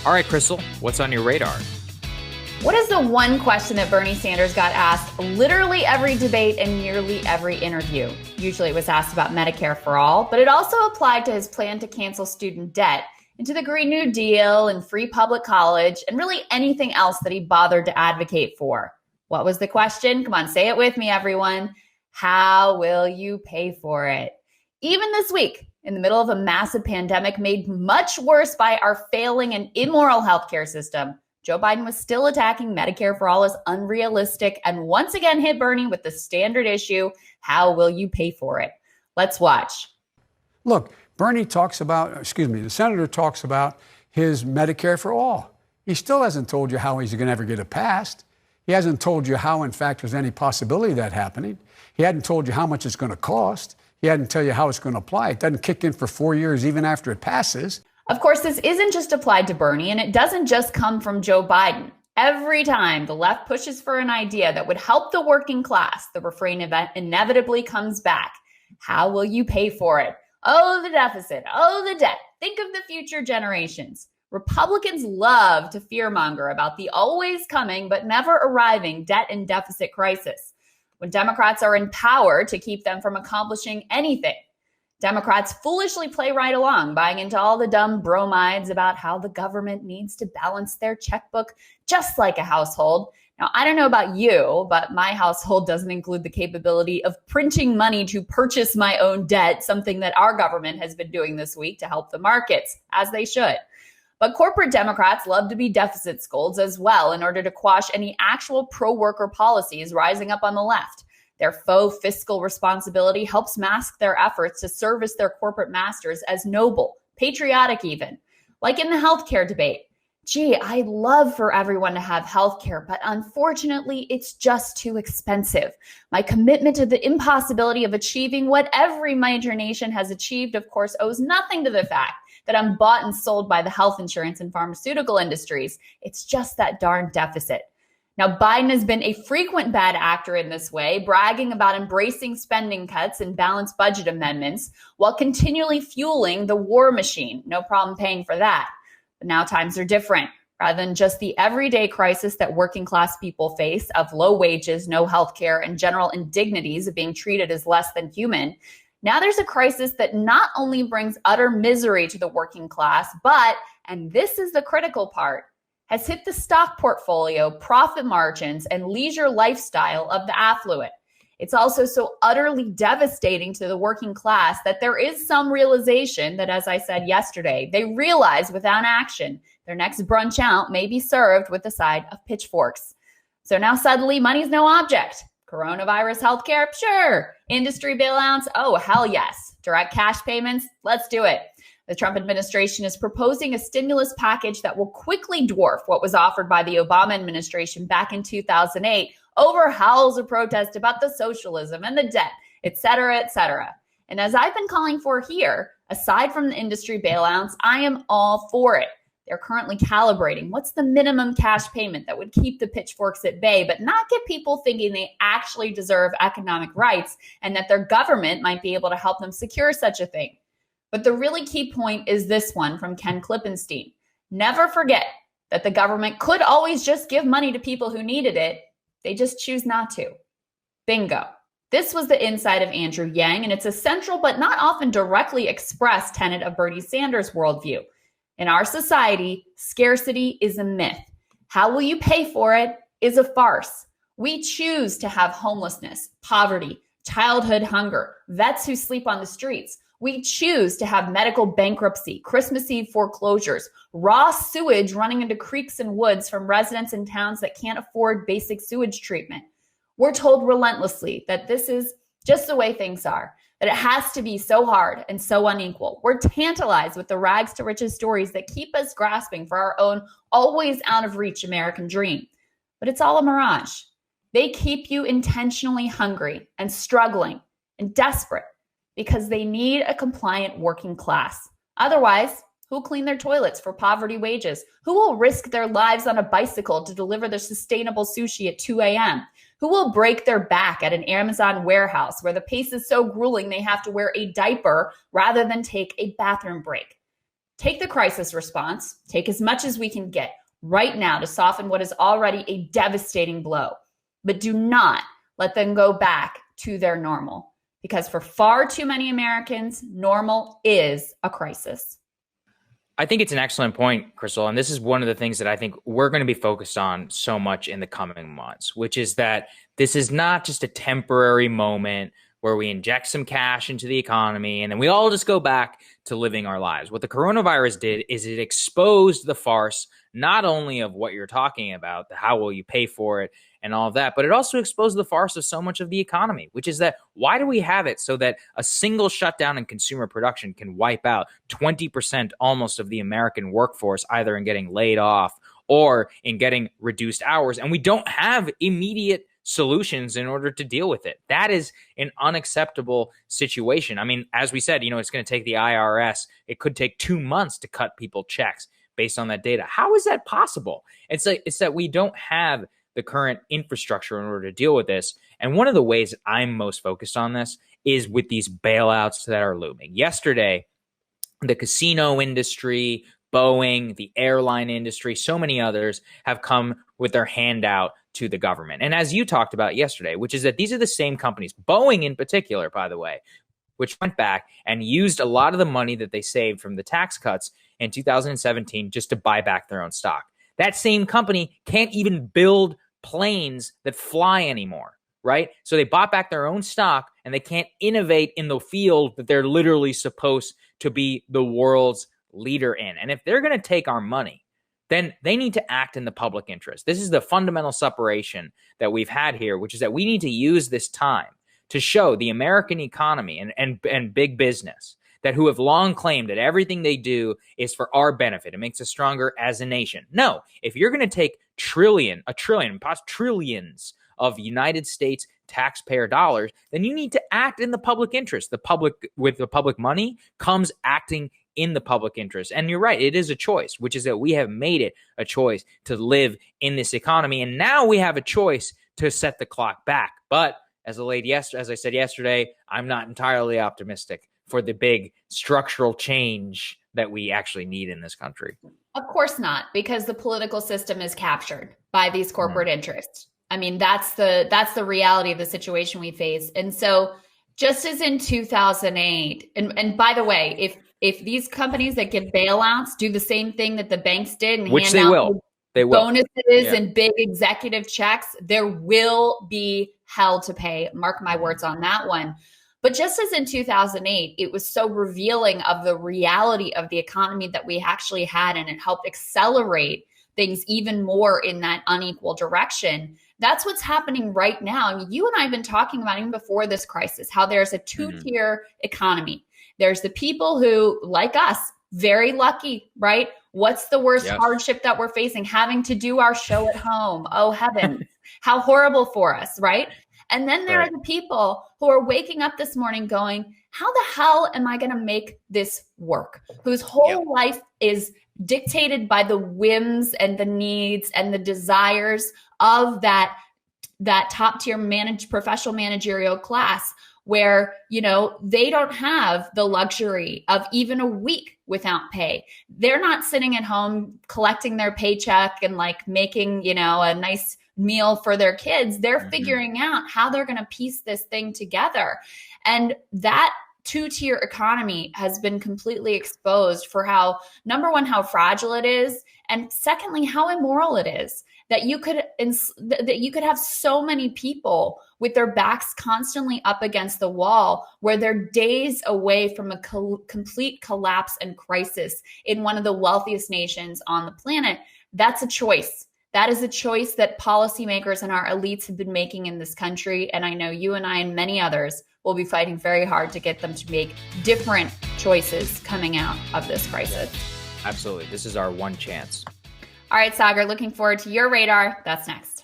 All right, Krystal, what's on your radar? What is the one question that Bernie Sanders got asked literally every debate and nearly every interview? Usually it was asked about Medicare for all, but it also applied to his plan to cancel student debt and to the Green New Deal and free public college and really anything else that he bothered to advocate for. What was the question? Come on, say it with me, everyone. How will you pay for it? Even this week, in the middle of a massive pandemic made much worse by our failing and immoral healthcare system, Joe Biden was still attacking Medicare for all as unrealistic and once again hit Bernie with the standard issue, how will you pay for it? Let's watch. Look, the senator talks about his Medicare for all. He still hasn't told you how he's going to ever get it passed. He hasn't told you how, in fact, there's any possibility of that happening. He hadn't told you how much it's going to cost. He hadn't tell you how it's going to apply. It doesn't kick in for 4 years, even after it passes. Of course, this isn't just applied to Bernie, and it doesn't just come from Joe Biden. Every time the left pushes for an idea that would help the working class, the refrain inevitably comes back. How will you pay for it? Oh, the deficit. Oh, the debt. Think of the future generations. Republicans love to fearmonger about the always coming but never arriving debt and deficit crisis. When Democrats are in power to keep them from accomplishing anything, Democrats foolishly play right along, buying into all the dumb bromides about how the government needs to balance their checkbook just like a household. Now, I don't know about you, but my household doesn't include the capability of printing money to purchase my own debt, something that our government has been doing this week to help the markets, as they should. But corporate Democrats love to be deficit scolds as well in order to quash any actual pro-worker policies rising up on the left. Their faux fiscal responsibility helps mask their efforts to service their corporate masters as noble, patriotic even. Like in the healthcare debate. Gee, I'd love for everyone to have healthcare, but unfortunately, it's just too expensive. My commitment to the impossibility of achieving what every major nation has achieved, of course, owes nothing to the fact that I'm bought and sold by the health insurance and pharmaceutical industries. It's just that darn deficit. Now, Biden has been a frequent bad actor in this way, bragging about embracing spending cuts and balanced budget amendments while continually fueling the war machine. No problem paying for that. But now times are different. Rather than just the everyday crisis that working class people face of low wages, no health care, and general indignities of being treated as less than human, now there's a crisis that not only brings utter misery to the working class, but, and this is the critical part, has hit the stock portfolio, profit margins, and leisure lifestyle of the affluent. It's also so utterly devastating to the working class that there is some realization that, as I said yesterday, they realize without action, their next brunch out may be served with a side of pitchforks. So now suddenly money's no object. Coronavirus healthcare? Sure. Industry bailouts? Oh, hell yes. Direct cash payments? Let's do it. The Trump administration is proposing a stimulus package that will quickly dwarf what was offered by the Obama administration back in 2008 over howls of protest about the socialism and the debt, et cetera, et cetera. And as I've been calling for here, aside from the industry bailouts, I am all for it. They're currently calibrating what's the minimum cash payment that would keep the pitchforks at bay, but not get people thinking they actually deserve economic rights and that their government might be able to help them secure such a thing. But the really key point is this one from Ken Klippenstein. Never forget that the government could always just give money to people who needed it. They just choose not to. Bingo. This was the insight of Andrew Yang, and it's a central but not often directly expressed tenet of Bernie Sanders' worldview. In our society, scarcity is a myth. How will you pay for it is a farce. We choose to have homelessness, poverty, childhood hunger, vets who sleep on the streets. We choose to have medical bankruptcy, Christmas Eve foreclosures, raw sewage running into creeks and woods from residents in towns that can't afford basic sewage treatment. We're told relentlessly that this is just the way things are, that it has to be so hard and so unequal. We're tantalized with the rags to riches stories that keep us grasping for our own always out of reach American dream. But it's all a mirage. They keep you intentionally hungry and struggling and desperate because they need a compliant working class. Otherwise, who'll clean their toilets for poverty wages? Who will risk their lives on a bicycle to deliver their sustainable sushi at 2 a.m.? Who will break their back at an Amazon warehouse where the pace is so grueling they have to wear a diaper rather than take a bathroom break? take the crisis response, take as much as we can get right now to soften what is already a devastating blow, but do not let them go back to their normal, because for far too many Americans, normal is a crisis. I think it's an excellent point, Krystal. And this is one of the things that I think we're going to be focused on so much in the coming months, which is that this is not just a temporary moment where we inject some cash into the economy and then we all just go back to living our lives. What the coronavirus did is it exposed the farce, not only of what you're talking about, the how will you pay for it and all of that, but it also exposed the farce of so much of the economy, which is that why do we have it so that a single shutdown in consumer production can wipe out 20% almost of the American workforce, either in getting laid off or in getting reduced hours, and we don't have immediate solutions in order to deal with it? That is an unacceptable situation. I mean, as we said, it's going to take the IRS. It could take 2 months to cut people checks based on that data. How is that possible? It's that we don't have the current infrastructure in order to deal with this. And one of the ways that I'm most focused on this is with these bailouts that are looming. Yesterday, the casino industry, Boeing, the airline industry, so many others have come with their hand out to the government. And as you talked about yesterday, which is that these are the same companies, Boeing in particular, by the way, which went back and used a lot of the money that they saved from the tax cuts in 2017 just to buy back their own stock. That same company can't even build planes that fly anymore, right? So they bought back their own stock and they can't innovate in the field that they're literally supposed to be the world's leader in. And if they're going to take our money, then they need to act in the public interest. This is the fundamental separation that we've had here, which is that we need to use this time to show the American economy and big business that who have long claimed that everything they do is for our benefit. It makes us stronger as a nation. No, if you're going to take trillions of United States taxpayer dollars, then you need to act in the public interest. The public, with the public money, comes acting in the public interest. And you're right, it is a choice, which is that we have made it a choice to live in this economy. And now we have a choice to set the clock back. But as I said yesterday, I'm not entirely optimistic for the big structural change that we actually need in this country. Of course not, because the political system is captured by these corporate interests. I mean, that's the reality of the situation we face. And so just as in 2008, and by the way, if these companies that give bailouts do the same thing that the banks did and which hand out they will. Bonuses and big executive checks, there will be hell to pay. Mark my words on that one. But just as in 2008, it was so revealing of the reality of the economy that we actually had, and it helped accelerate things even more in that unequal direction. That's what's happening right now. I mean, you and I have been talking about even before this crisis, how there's a two-tier economy. There's the people who, like us, very lucky, right? What's the worst hardship that we're facing? Having to do our show at home. Oh, heavens. How horrible for us, right? And then there are the people who are waking up this morning going, how the hell am I going to make this work? Whose whole life is dictated by the whims and the needs and the desires of that top tier professional managerial class, where, they don't have the luxury of even a week without pay. They're not sitting at home collecting their paycheck and like making, a nice meal for their kids. They're figuring out how they're going to piece this thing together. And that two-tier economy has been completely exposed for how, number one, how fragile it is, and secondly, how immoral it is. That you could have so many people with their backs constantly up against the wall, where they're days away from a complete collapse and crisis in one of the wealthiest nations on the planet. That's a choice. That is a choice that policymakers and our elites have been making in this country. And I know you and I and many others will be fighting very hard to get them to make different choices coming out of this crisis. Absolutely. This is our one chance. All right, Sagar, looking forward to your radar. That's next.